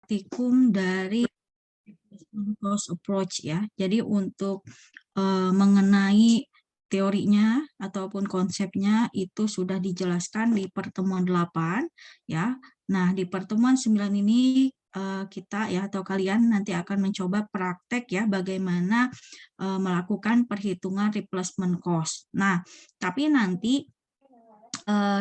praktikum dari cost approach ya. Jadi untuk mengenai teorinya ataupun konsepnya itu sudah dijelaskan di pertemuan 8 ya. Nah, di pertemuan 9 ini kita ya atau kalian nanti akan mencoba praktek ya bagaimana melakukan perhitungan replacement cost. Nah, tapi nanti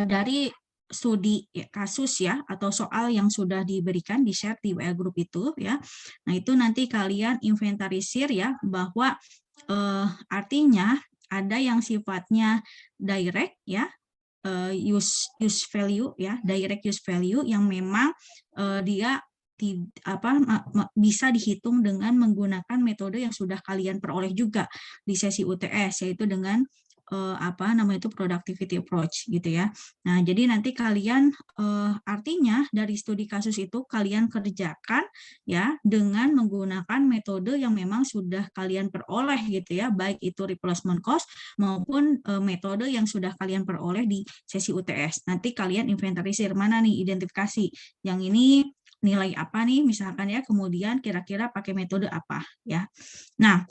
dari studi kasus ya atau soal yang sudah diberikan di share di WA group itu ya. Nah, itu nanti kalian inventarisir ya bahwa artinya ada yang sifatnya direct ya, use value ya, direct use value yang memang dia bisa dihitung dengan menggunakan metode yang sudah kalian peroleh juga di sesi UTS, yaitu dengan productivity approach gitu ya. Nah, jadi nanti kalian artinya dari studi kasus itu kalian kerjakan ya dengan menggunakan metode yang memang sudah kalian peroleh gitu ya, baik itu replacement cost maupun metode yang sudah kalian peroleh di sesi UTS. Nanti kalian inventarisir mana nih, identifikasi yang ini nilai apa nih misalkan ya, kemudian kira-kira pakai metode apa ya. Nah,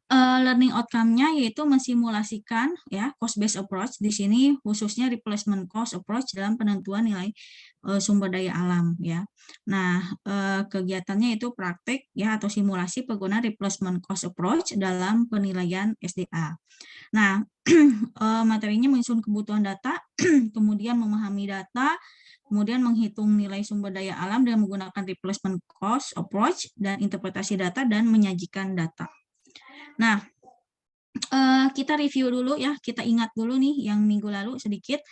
learning outcome-nya yaitu mensimulasikan ya cost based approach di sini khususnya replacement cost approach dalam penentuan nilai sumber daya alam ya. Nah, kegiatannya itu praktek ya atau simulasi penggunaan replacement cost approach dalam penilaian SDA. Nah, materinya menyusun kebutuhan data, kemudian memahami data, kemudian menghitung nilai sumber daya alam dengan menggunakan replacement cost approach dan interpretasi data dan menyajikan data. Nah, kita review dulu ya, kita ingat dulu nih yang minggu lalu sedikit.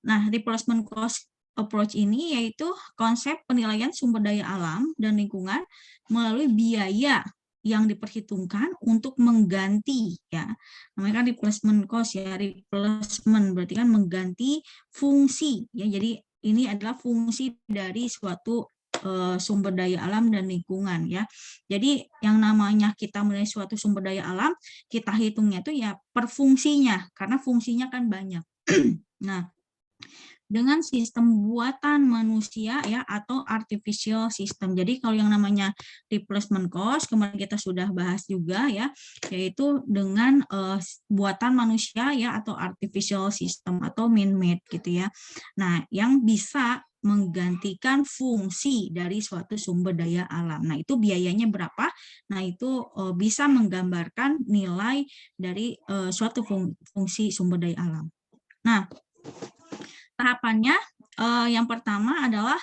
Nah, replacement cost approach ini yaitu konsep penilaian sumber daya alam dan lingkungan melalui biaya yang diperhitungkan untuk mengganti ya. Namanya kan replacement cost ya, replacement berarti kan mengganti fungsi ya. Jadi ini adalah fungsi dari suatu sumber daya alam dan lingkungan ya. Jadi yang namanya kita menilai suatu sumber daya alam, kita hitungnya itu ya per fungsinya, karena fungsinya kan banyak. Nah, dengan sistem buatan manusia ya atau artificial system. Jadi kalau yang namanya replacement cost kemarin kita sudah bahas juga ya, yaitu dengan buatan manusia ya atau artificial system atau man-made gitu ya. Nah, yang bisa menggantikan fungsi dari suatu sumber daya alam. Nah, itu biayanya berapa? Nah, itu bisa menggambarkan nilai dari suatu fungsi sumber daya alam. Nah, tahapannya yang pertama adalah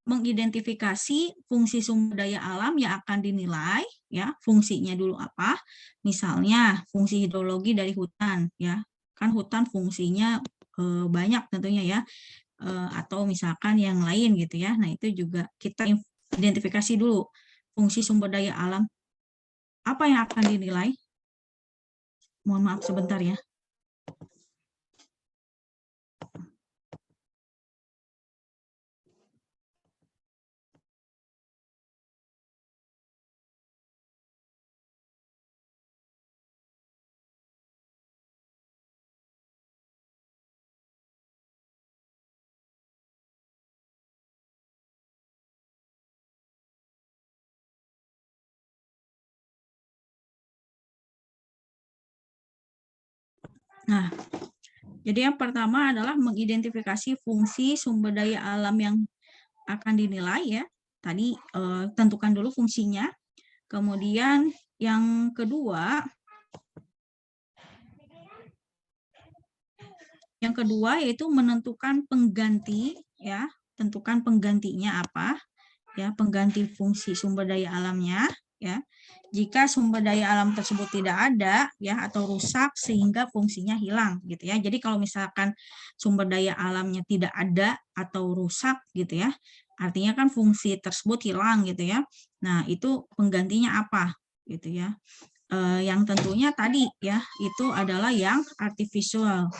mengidentifikasi fungsi sumber daya alam yang akan dinilai ya, fungsinya dulu apa. Misalnya fungsi hidrologi dari hutan ya. Kan hutan fungsinya banyak tentunya ya. Atau misalkan yang lain gitu ya. Nah, itu juga kita identifikasi dulu fungsi sumber daya alam apa yang akan dinilai. Mohon maaf sebentar ya. Nah, jadi yang pertama adalah mengidentifikasi fungsi sumber daya alam yang akan dinilai ya. Tadi tentukan dulu fungsinya. Kemudian yang kedua yaitu menentukan pengganti ya. Tentukan penggantinya apa ya, pengganti fungsi sumber daya alamnya ya. Jika sumber daya alam tersebut tidak ada ya atau rusak sehingga fungsinya hilang gitu ya. Jadi kalau misalkan sumber daya alamnya tidak ada atau rusak gitu ya, artinya kan fungsi tersebut hilang gitu ya. Nah, itu penggantinya apa gitu ya. Yang tentunya tadi ya itu adalah yang artificial.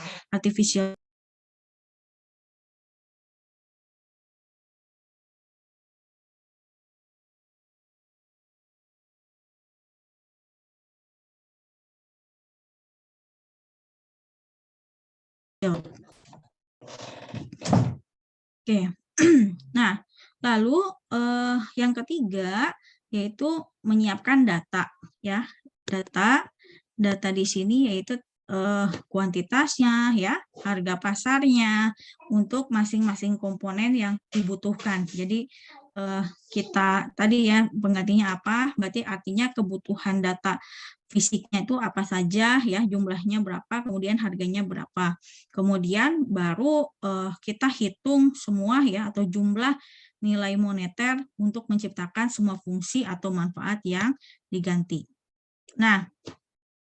Oke. Nah, Lalu yang ketiga yaitu menyiapkan data ya. Data di sini yaitu kuantitasnya ya, harga pasarnya untuk masing-masing komponen yang dibutuhkan. Jadi kita tadi ya penggantinya apa? Berarti artinya kebutuhan data fisiknya itu apa saja ya, jumlahnya berapa, kemudian harganya berapa. Kemudian baru kita hitung semua ya atau jumlah nilai moneter untuk menciptakan semua fungsi atau manfaat yang diganti. Nah,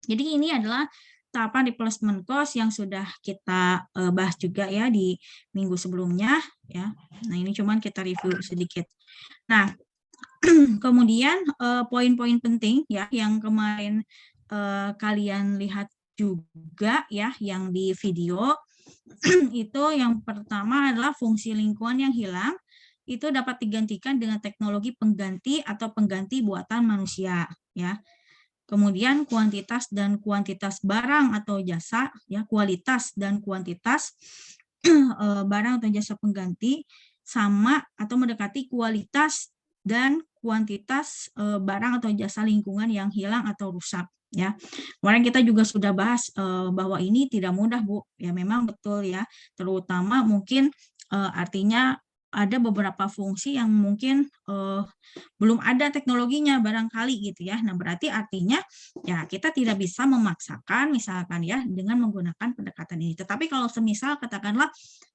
jadi ini adalah tahapan replacement cost yang sudah kita bahas juga ya di minggu sebelumnya ya. Nah, ini cuman kita review sedikit. Nah, kemudian poin-poin penting ya yang kemarin kalian lihat juga ya yang di video itu yang pertama adalah fungsi lingkungan yang hilang itu dapat digantikan dengan teknologi pengganti atau pengganti buatan manusia ya. Kemudian kuantitas dan kuantitas barang atau jasa, ya kualitas dan kuantitas barang atau jasa pengganti sama atau mendekati kualitas dan kuantitas barang atau jasa lingkungan yang hilang atau rusak. Ya, kemarin kita juga sudah bahas bahwa ini tidak mudah, Bu. Ya, memang betul ya. Terutama mungkin artinya ada beberapa fungsi yang mungkin belum ada teknologinya barangkali gitu ya. Nah, berarti artinya ya kita tidak bisa memaksakan misalkan ya dengan menggunakan pendekatan ini. Tetapi kalau semisal katakanlah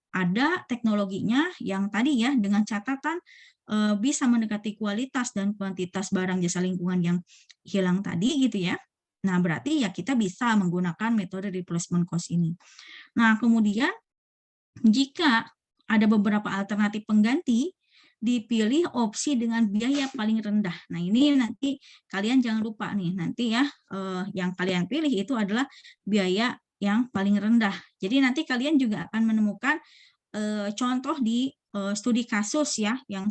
ada teknologinya yang tadi ya dengan catatan bisa mendekati kualitas dan kuantitas barang jasa lingkungan yang hilang tadi gitu ya. Nah, berarti ya kita bisa menggunakan metode replacement cost ini. Nah, kemudian jika ada beberapa alternatif pengganti, dipilih opsi dengan biaya paling rendah. Nah, ini nanti kalian jangan lupa nih, nanti ya yang kalian pilih itu adalah biaya yang paling rendah. Jadi nanti kalian juga akan menemukan contoh di studi kasus ya yang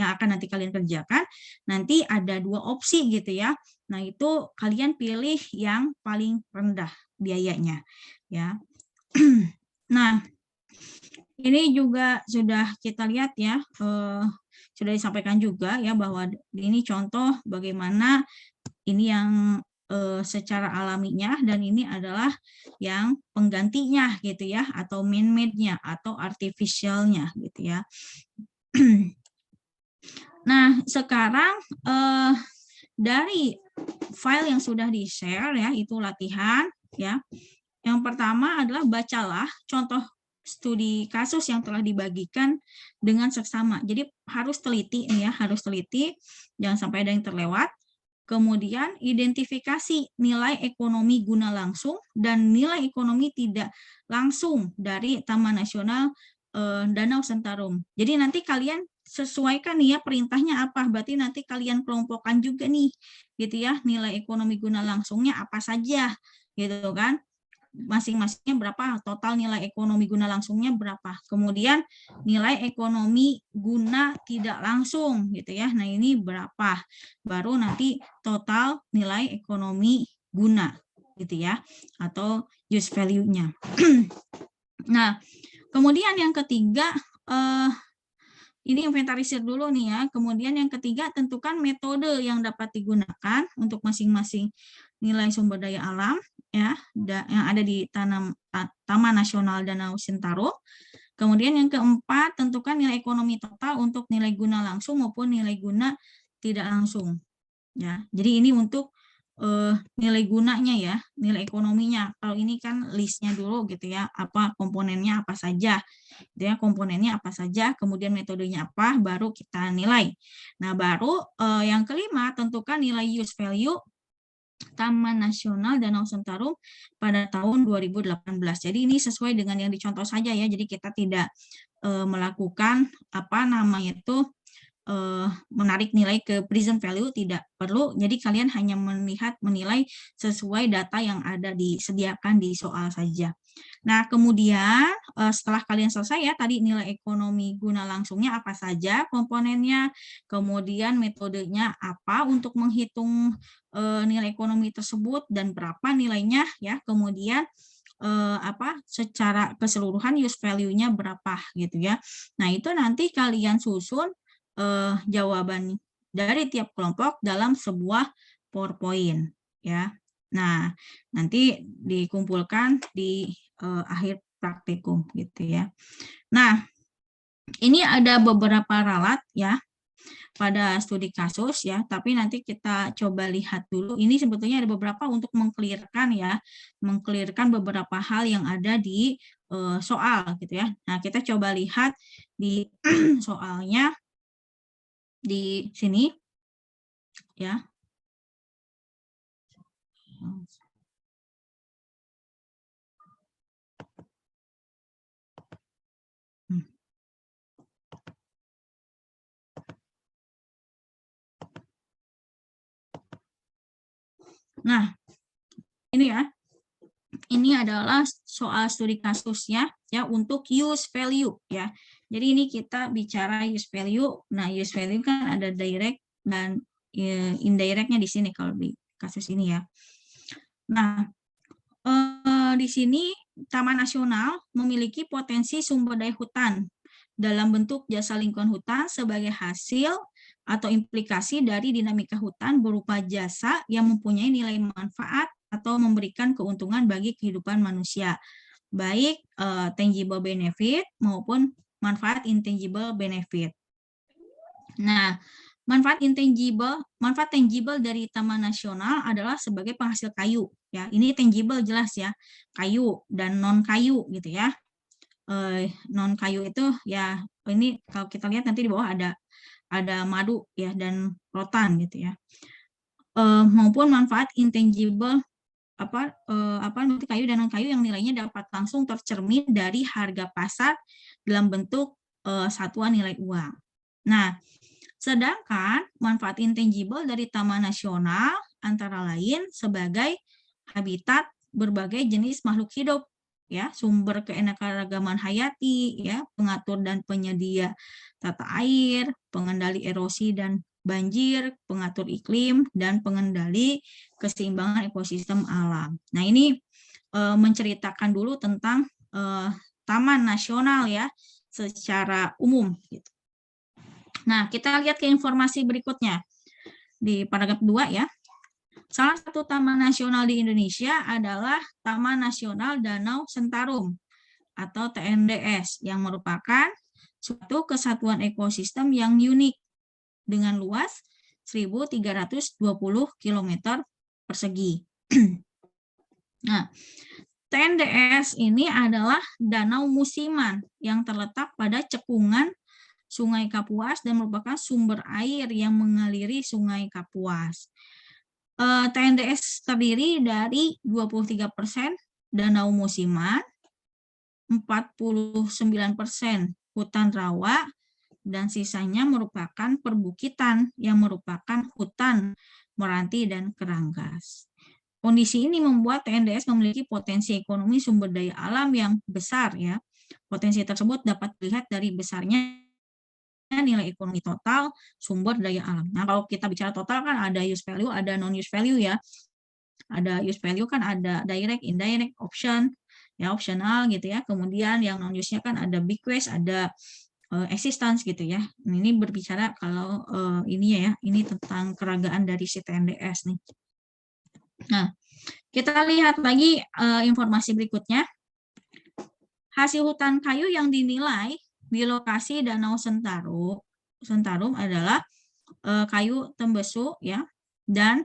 akan nanti kalian kerjakan. Nanti ada 2 opsi gitu ya. Nah, itu kalian pilih yang paling rendah biayanya ya. Nah, ini juga sudah kita lihat ya, sudah disampaikan juga ya bahwa ini contoh bagaimana ini yang secara alaminya dan ini adalah yang penggantinya gitu ya atau man-made-nya atau artificial-nya gitu ya. Nah, sekarang dari file yang sudah di-share ya itu latihan ya. Yang pertama adalah bacalah contoh studi kasus yang telah dibagikan dengan seksama. Jadi harus teliti nih ya, harus teliti, jangan sampai ada yang terlewat. Kemudian identifikasi nilai ekonomi guna langsung dan nilai ekonomi tidak langsung dari Taman Nasional Danau Sentarum. Jadi nanti kalian sesuaikan nih ya perintahnya apa. Berarti nanti kalian kelompokkan juga nih gitu ya, nilai ekonomi guna langsungnya apa saja gitu kan. Masing-masingnya berapa, total nilai ekonomi guna langsungnya berapa, kemudian nilai ekonomi guna tidak langsung gitu ya, nah ini berapa, baru nanti total nilai ekonomi guna gitu ya, atau use value-nya. Nah, kemudian yang ketiga, ini inventarisir dulu nih ya, kemudian yang ketiga tentukan metode yang dapat digunakan untuk masing-masing nilai sumber daya alam ya yang ada di Taman Nasional Danau Sentarum. Kemudian yang keempat, tentukan nilai ekonomi total untuk nilai guna langsung maupun nilai guna tidak langsung. Ya, jadi ini untuk nilai gunanya ya, nilai ekonominya. Kalau ini kan listnya dulu gitu ya, apa komponennya apa saja, gitu ya, komponennya apa saja, kemudian metodenya apa, baru kita nilai. Nah, baru yang kelima, tentukan nilai use value Taman Nasional Danau Sentarum pada tahun 2018. Jadi ini sesuai dengan yang dicontoh saja ya. Jadi kita tidak melakukan apa namanya itu menarik nilai ke present value, tidak perlu. Jadi kalian hanya menilai sesuai data yang ada disediakan di soal saja. Nah, kemudian setelah kalian selesai ya tadi nilai ekonomi guna langsungnya apa saja komponennya, kemudian metodenya apa untuk menghitung nilai ekonomi tersebut dan berapa nilainya ya, kemudian secara keseluruhan use value-nya berapa gitu ya. Nah, itu nanti kalian susun jawaban dari tiap kelompok dalam sebuah PowerPoint ya. Nah, nanti dikumpulkan di akhir praktikum gitu ya. Nah, ini ada beberapa ralat ya pada studi kasus ya, tapi nanti kita coba lihat dulu. Ini sebetulnya ada beberapa untuk mengklirkan ya, mengklirkan beberapa hal yang ada di soal gitu ya. Nah, kita coba lihat di soalnya di sini ya. Nah, ini ya. Ini adalah soal studi kasusnya ya untuk use value ya. Jadi ini kita bicara use value. Nah, use value kan ada direct dan indirectnya di sini kalau di kasus ini ya. Nah, di sini Taman Nasional memiliki potensi sumber daya hutan dalam bentuk jasa lingkungan hutan sebagai hasil atau implikasi dari dinamika hutan berupa jasa yang mempunyai nilai manfaat atau memberikan keuntungan bagi kehidupan manusia, baik tangible benefit maupun manfaat intangible benefit. Nah, manfaat tangible dari Taman Nasional adalah sebagai penghasil kayu. Ya, ini tangible jelas ya, kayu dan non kayu gitu ya. Non kayu itu ya, ini kalau kita lihat nanti di bawah ada madu ya dan rotan gitu ya. Maupun manfaat intangible apa nanti kayu dan non kayu yang nilainya dapat langsung tercermin dari harga pasar dalam bentuk satuan nilai uang. Nah, sedangkan manfaat intangible dari Taman Nasional antara lain sebagai habitat berbagai jenis makhluk hidup, ya, sumber keanekaragaman hayati, ya, pengatur dan penyedia tata air, pengendali erosi dan banjir, pengatur iklim, dan pengendali keseimbangan ekosistem alam. Nah, ini menceritakan dulu tentang Taman Nasional ya secara umum. Gitu. Nah, kita lihat ke informasi berikutnya. Di paragraf 2 ya. Salah satu taman nasional di Indonesia adalah Taman Nasional Danau Sentarum atau TNDS yang merupakan suatu kesatuan ekosistem yang unik dengan luas 1.320 km persegi. Nah, TNDS ini adalah danau musiman yang terletak pada cekungan Sungai Kapuas dan merupakan sumber air yang mengaliri Sungai Kapuas. TNDS terdiri dari 23% danau musiman, 49% hutan rawa, dan sisanya merupakan perbukitan yang merupakan hutan meranti dan keranggas. Kondisi ini membuat TNDS memiliki potensi ekonomi sumber daya alam yang besar ya. Potensi tersebut dapat dilihat dari besarnya nilai ekonomi total sumber daya alam. Nah, kalau kita bicara total kan ada use value, ada non use value ya. Ada use value kan ada direct, indirect, option, ya optional gitu ya. Kemudian yang non use-nya kan ada bequest, ada existence gitu ya. Ini berbicara kalau ini ya, ini tentang keragaan dari si TNDS nih. Nah, kita lihat lagi informasi berikutnya. Hasil hutan kayu yang dinilai di lokasi Danau Sentarum adalah kayu tembesu ya dan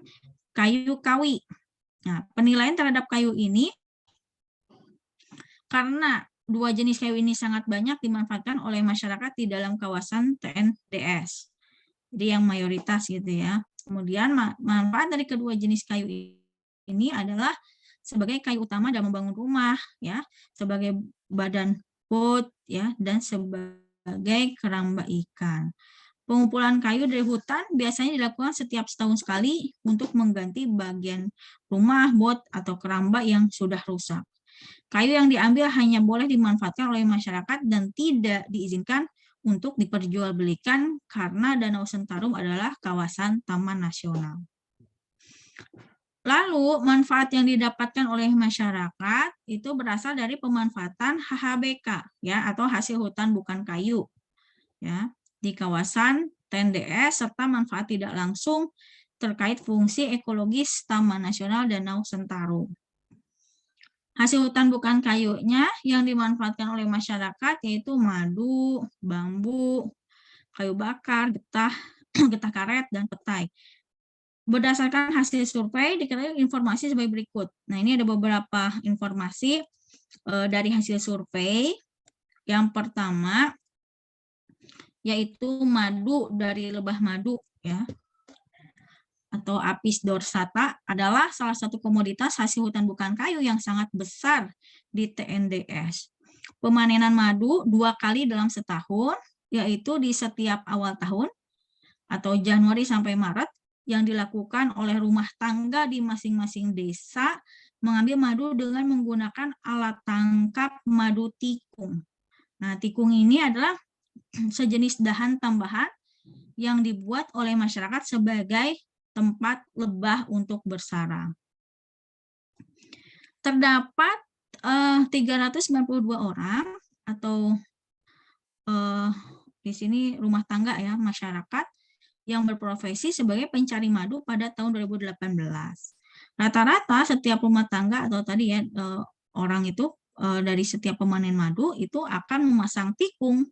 kayu kawi. Nah, penilaian terhadap kayu ini karena dua jenis kayu ini sangat banyak dimanfaatkan oleh masyarakat di dalam kawasan TNDS. Jadi yang mayoritas gitu ya. Kemudian manfaat dari kedua jenis kayu ini adalah sebagai kayu utama dalam membangun rumah ya, sebagai badan boat ya, dan sebagai keramba ikan. Pengumpulan kayu dari hutan biasanya dilakukan setiap setahun sekali untuk mengganti bagian rumah, boat, atau keramba yang sudah rusak. Kayu yang diambil hanya boleh dimanfaatkan oleh masyarakat dan tidak diizinkan untuk diperjualbelikan karena Danau Sentarum adalah kawasan taman nasional. Lalu manfaat yang didapatkan oleh masyarakat itu berasal dari pemanfaatan HHBK ya atau hasil hutan bukan kayu ya di kawasan TNDS serta manfaat tidak langsung terkait fungsi ekologis Taman Nasional Danau Sentarum. Hasil hutan bukan kayunya yang dimanfaatkan oleh masyarakat yaitu madu, bambu, kayu bakar, getah, getah karet, dan petai. Berdasarkan hasil survei diketahui informasi sebagai berikut. Nah, ini ada beberapa informasi dari hasil survei. Yang pertama yaitu madu dari lebah madu ya, atau Apis dorsata adalah salah satu komoditas hasil hutan bukan kayu yang sangat besar di TNDS. Pemanenan madu 2 kali dalam setahun, yaitu di setiap awal tahun atau Januari sampai Maret, yang dilakukan oleh rumah tangga di masing-masing desa mengambil madu dengan menggunakan alat tangkap madu tikung. Nah, tikung ini adalah sejenis dahan tambahan yang dibuat oleh masyarakat sebagai tempat lebah untuk bersarang. Terdapat 392 orang atau di sini rumah tangga ya, masyarakat yang berprofesi sebagai pencari madu pada tahun 2018. Rata-rata setiap rumah tangga atau tadi ya orang itu dari setiap pemanen madu itu akan memasang tikung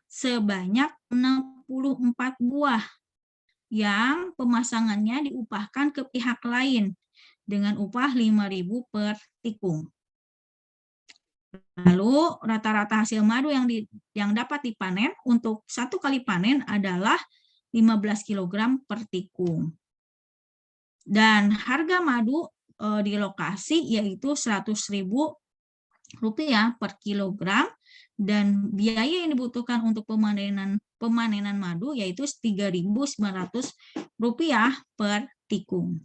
sebanyak 64 buah yang pemasangannya diupahkan ke pihak lain dengan upah 5.000 per tikung. Lalu rata-rata hasil madu yang dapat dipanen untuk 1 kali panen adalah 15 kg per tikung. Dan harga madu di lokasi yaitu Rp100.000 per kilogram, dan biaya yang dibutuhkan untuk pemanenan madu yaitu Rp3.900 per tikung.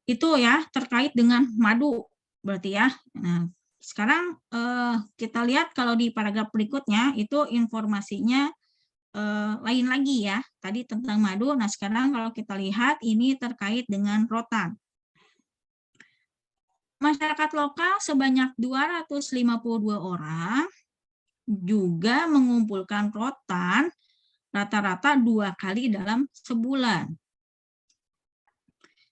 Itu ya terkait dengan madu berarti ya. Nah, sekarang kita lihat kalau di paragraf berikutnya itu informasinya lain lagi ya, tadi tentang madu. Nah, sekarang kalau kita lihat ini terkait dengan rotan. Masyarakat lokal sebanyak 252 orang juga mengumpulkan rotan rata-rata 2 kali dalam sebulan.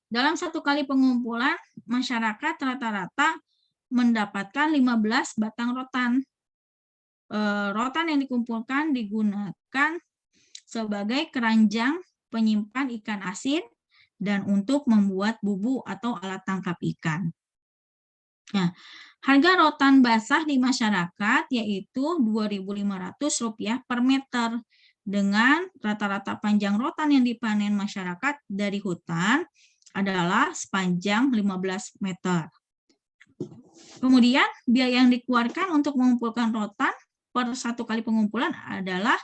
Dalam 1 kali pengumpulan, masyarakat rata-rata mendapatkan 15 batang rotan. Rotan yang dikumpulkan digunakan sebagai keranjang penyimpan ikan asin dan untuk membuat bubu atau alat tangkap ikan. Nah, harga rotan basah di masyarakat yaitu Rp2.500 per meter, dengan rata-rata panjang rotan yang dipanen masyarakat dari hutan adalah sepanjang 15 meter. Kemudian biaya yang dikeluarkan untuk mengumpulkan rotan per 1 kali pengumpulan adalah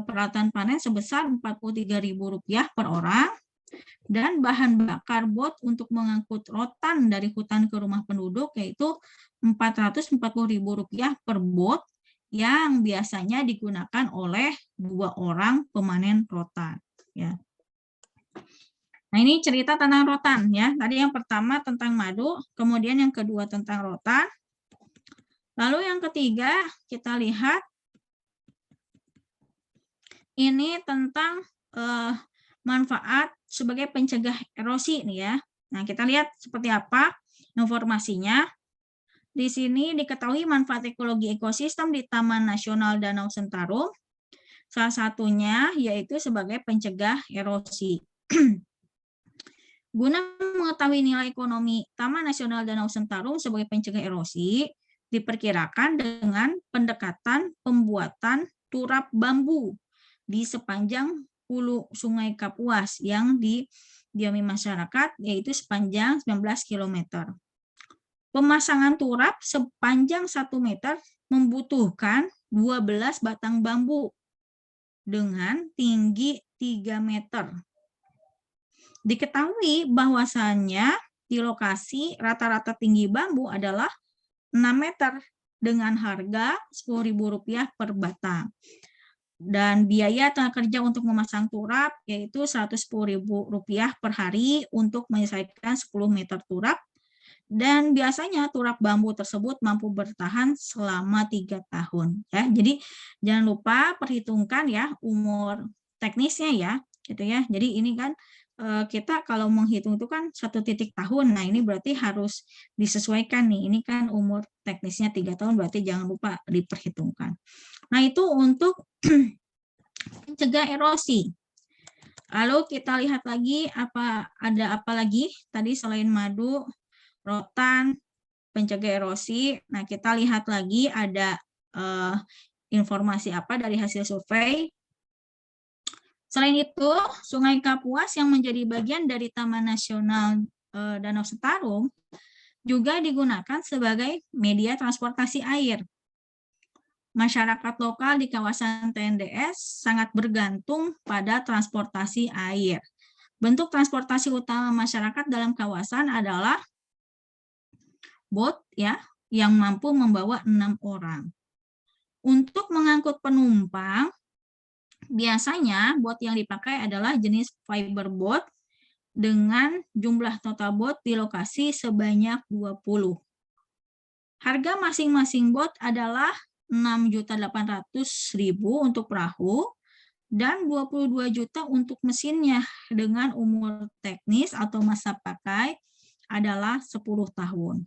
peralatan panen sebesar Rp43.000 per orang, dan bahan bakar bot untuk mengangkut rotan dari hutan ke rumah penduduk yaitu Rp440.000 per bot yang biasanya digunakan oleh 2 orang pemanen rotan ya. Nah, ini cerita tentang rotan ya. Tadi yang pertama tentang madu, kemudian yang kedua tentang rotan. Lalu yang ketiga kita lihat ini tentang manfaat sebagai pencegah erosi nih ya. Nah, kita lihat seperti apa informasinya. Di sini diketahui manfaat ekologi ekosistem di Taman Nasional Danau Sentarum. Salah satunya yaitu sebagai pencegah erosi. Guna mengetahui nilai ekonomi Taman Nasional Danau Sentarum sebagai pencegah erosi, diperkirakan dengan pendekatan pembuatan turap bambu di sepanjang hulu Sungai Kapuas yang didiami masyarakat, yaitu sepanjang 19 km. Pemasangan turap sepanjang 1 meter membutuhkan 12 batang bambu dengan tinggi 3 meter. Diketahui bahwasannya di lokasi rata-rata tinggi bambu adalah 6 meter dengan harga Rp10.000 per batang. Dan biaya tenaga kerja untuk memasang turap yaitu Rp110.000 per hari untuk menyelesaikan 10 meter turap, Dan biasanya turak bambu tersebut mampu bertahan selama 3 tahun. Ya, jadi jangan lupa perhitungkan ya umur teknisnya ya, gitu ya. Jadi ini kan kita kalau menghitung itu kan 1 tahun. Nah, ini berarti harus disesuaikan nih. Ini kan umur teknisnya 3 tahun, berarti jangan lupa diperhitungkan. Nah, itu untuk mencegah erosi. Lalu kita lihat lagi ada apa lagi tadi selain madu, rotan, pencegah erosi. Nah, kita lihat lagi ada informasi apa dari hasil survei. Selain itu, Sungai Kapuas yang menjadi bagian dari Taman Nasional Danau Sentarum juga digunakan sebagai media transportasi air. Masyarakat lokal di kawasan TNDS sangat bergantung pada transportasi air. Bentuk transportasi utama masyarakat dalam kawasan adalah bot ya, yang mampu membawa 6 orang. Untuk mengangkut penumpang, biasanya bot yang dipakai adalah jenis fiberboat dengan jumlah total bot di lokasi sebanyak 20. Harga masing-masing bot adalah 6.800.000 untuk perahu dan 22 juta untuk mesinnya dengan umur teknis atau masa pakai adalah 10 tahun.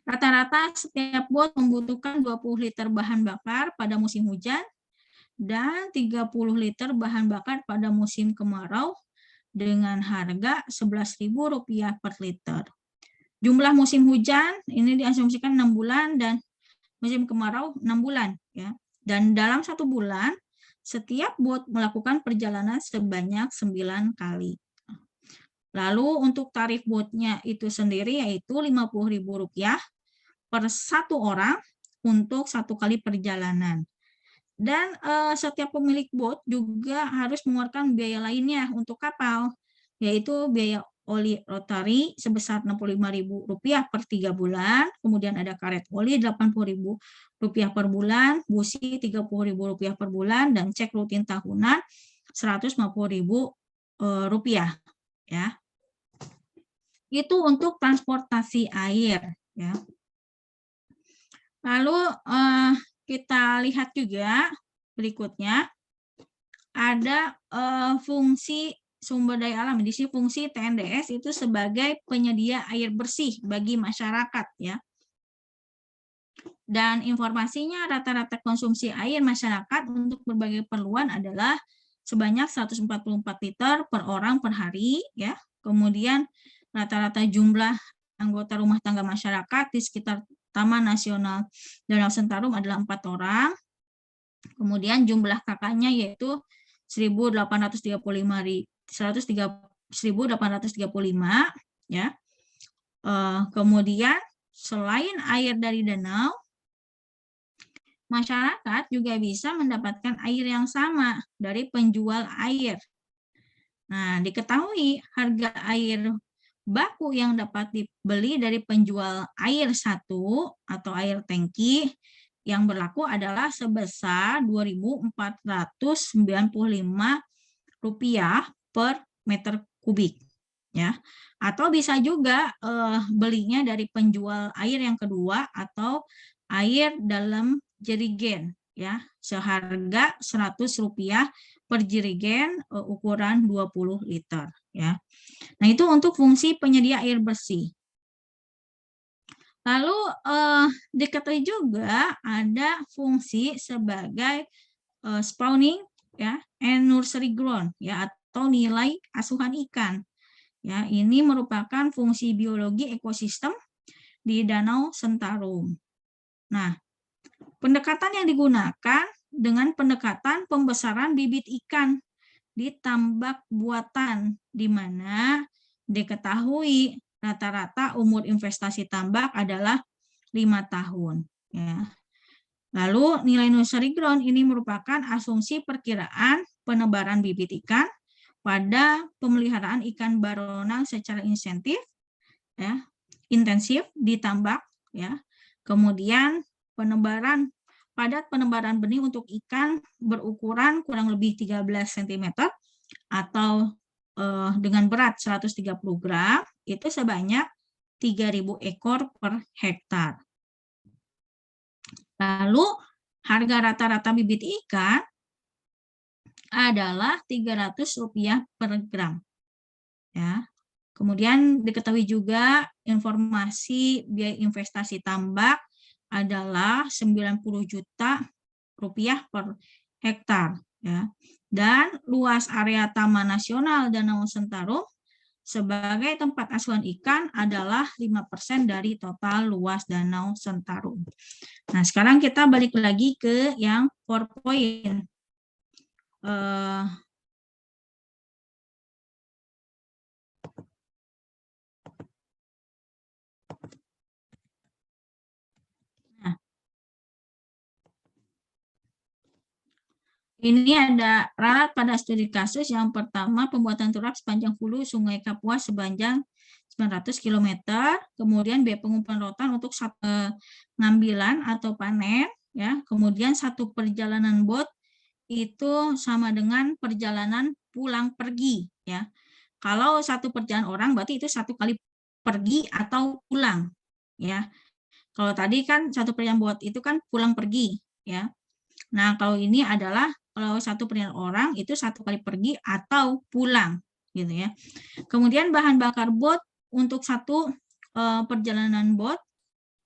Rata-rata setiap bot membutuhkan 20 liter bahan bakar pada musim hujan dan 30 liter bahan bakar pada musim kemarau dengan harga Rp11.000 per liter. Jumlah musim hujan ini diasumsikan 6 bulan dan musim kemarau 6 bulan ya. Dan dalam 1 bulan setiap bot melakukan perjalanan sebanyak 9 kali. Lalu untuk tarif botnya itu sendiri yaitu Rp50.000 per 1 orang untuk 1 kali perjalanan. Dan setiap pemilik bot juga harus mengeluarkan biaya lainnya untuk kapal, yaitu biaya oli rotari sebesar Rp65.000 per 3 bulan, kemudian ada karet oli Rp80.000 per bulan, busi Rp30.000 per bulan, dan cek rutin tahunan Rp150.000 ya. Itu untuk transportasi air ya. Lalu kita lihat juga berikutnya ada fungsi sumber daya alam. Di sini fungsi TNDS itu sebagai penyedia air bersih bagi masyarakat ya. Dan informasinya rata-rata konsumsi air masyarakat untuk berbagai keperluan adalah sebanyak 144 liter per orang per hari ya. Kemudian rata-rata jumlah anggota rumah tangga masyarakat di sekitar Taman Nasional Danau Sentarum adalah 4 orang. Kemudian jumlah kakaknya yaitu 1.835 ya. Kemudian selain air dari danau, masyarakat juga bisa mendapatkan air yang sama dari penjual air. Nah, diketahui harga air baku yang dapat dibeli dari penjual air satu atau air tangki yang berlaku adalah sebesar Rp2.495 per meter kubik ya. Atau bisa juga belinya dari penjual air yang kedua atau air dalam jerigen ya, seharga Rp100 per jerigen ukuran 20 liter ya. Nah, itu untuk fungsi penyedia air bersih. Lalu diketahui juga ada fungsi sebagai spawning ya and nursery ground ya, atau nilai asuhan ikan. Ya, ini merupakan fungsi biologi ekosistem di Danau Sentarum. Nah, pendekatan yang digunakan dengan pendekatan pembesaran bibit ikan di tambak buatan, di mana diketahui rata-rata umur investasi tambak adalah 5 tahun. Ya. Lalu nilai nursery ground ini merupakan asumsi perkiraan penebaran bibit ikan pada pemeliharaan ikan baronang secara intensif di tambak ya. Kemudian padat penebaran benih untuk ikan berukuran kurang lebih 13 cm atau dengan berat 130 gram itu sebanyak 3.000 ekor per hektar. Lalu harga rata-rata bibit ikan adalah Rp300 per gram. Ya. Kemudian diketahui juga informasi biaya investasi tambak adalah 90 juta rupiah per hektar, ya. Dan luas area Taman Nasional Danau Sentarum sebagai tempat asuhan ikan adalah 5% dari total luas Danau Sentarum. Nah, sekarang kita balik lagi ke yang PowerPoint. Ini ada ralat pada studi kasus yang pertama, pembuatan turap sepanjang hulu Sungai Kapuas sepanjang 900 km, kemudian B, pengumpulan rotan untuk ngambilan atau panen, ya. Kemudian satu perjalanan bot itu sama dengan perjalanan pulang pergi, ya. Kalau satu perjalanan orang berarti itu satu kali pergi atau pulang, ya. Kalau tadi kan satu perjalanan bot itu kan pulang pergi, ya. Nah, kalau ini adalah kalau satu perjalanan orang itu satu kali pergi atau pulang, gitu ya. Kemudian bahan bakar bot untuk satu perjalanan bot,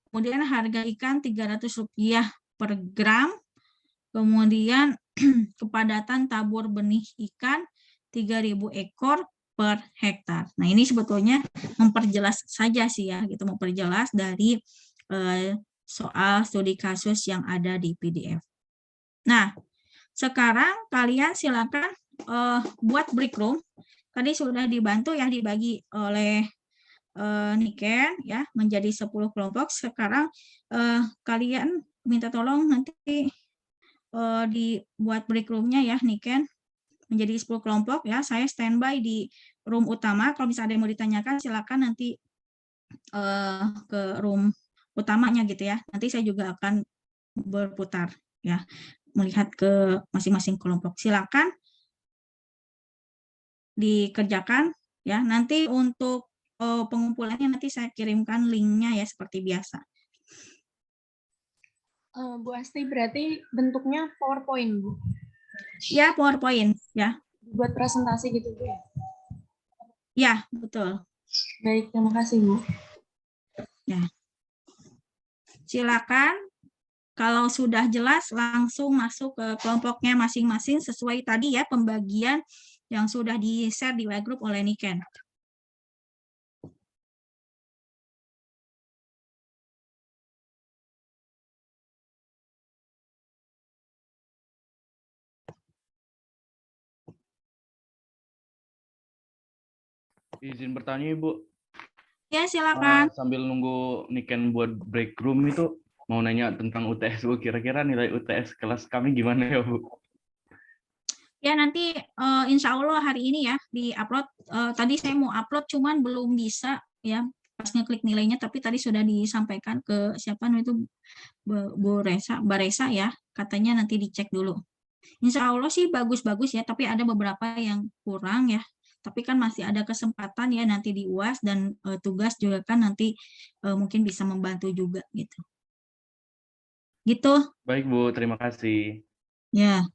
kemudian harga ikan Rp300 per gram, kemudian kepadatan tabur benih ikan 3.000 ekor per hektar. Nah, ini sebetulnya memperjelas saja sih ya, gitu, memperjelas dari soal studi kasus yang ada di PDF. Nah, sekarang kalian silakan buat break room. Tadi sudah dibantu ya, dibagi oleh Niken ya menjadi 10 kelompok. Sekarang kalian minta tolong nanti dibuat break roomnya ya, Niken, menjadi 10 kelompok ya. Saya standby di room utama. Kalau misalnya ada yang mau ditanyakan silakan nanti ke room utamanya gitu ya. Nanti saya juga akan berputar ya, melihat ke masing-masing kelompok. Silakan dikerjakan ya. Nanti untuk pengumpulannya nanti saya kirimkan linknya ya seperti biasa. Bu Asti, berarti bentuknya PowerPoint, Bu? Ya, PowerPoint ya. Buat presentasi gitu, Bu? Ya, betul. Baik, terima kasih, Bu. Ya. Silakan. Kalau sudah jelas, langsung masuk ke kelompoknya masing-masing sesuai tadi ya pembagian yang sudah di-share di WA Group oleh Niken. Izin bertanya, Ibu. Ya, silakan. Sambil nunggu Niken buat break room itu, mau nanya tentang UTS, Bu. Kira-kira nilai UTS kelas kami gimana ya, Bu? Ya, nanti insya Allah hari ini ya di-upload. Tadi saya mau upload, cuman belum bisa ya pas ngeklik nilainya, tapi tadi sudah disampaikan ke siapa itu Bu Resa, Mbak Resa ya, katanya nanti dicek dulu. Insya Allah sih bagus-bagus ya, tapi ada beberapa yang kurang ya. Tapi kan masih ada kesempatan ya nanti di UAS dan tugas juga kan nanti mungkin bisa membantu juga gitu. Gitu. Baik, Bu. Terima kasih. Ya.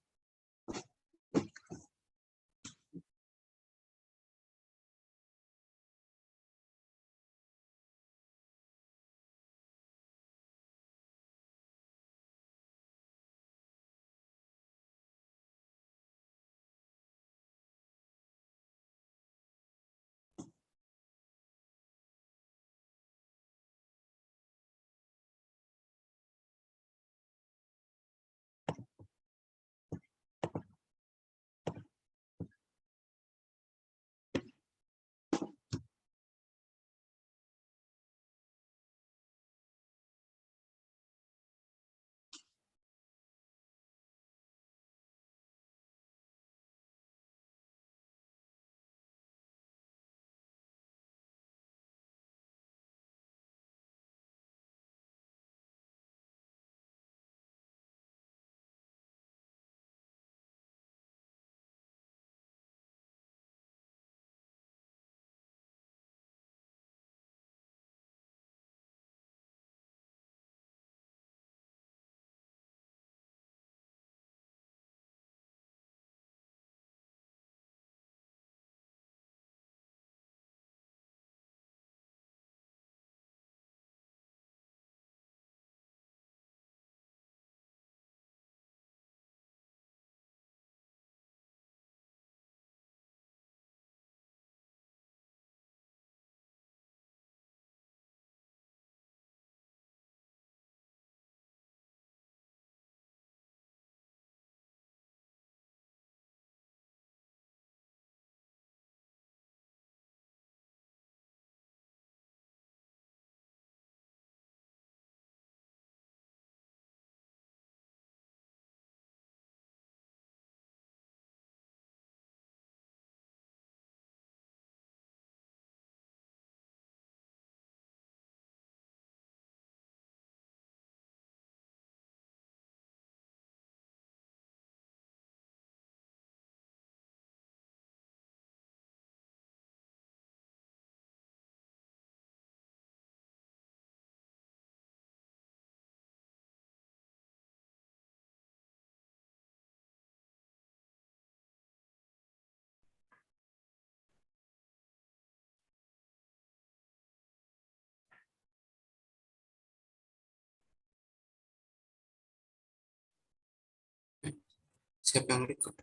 Siapa yang record?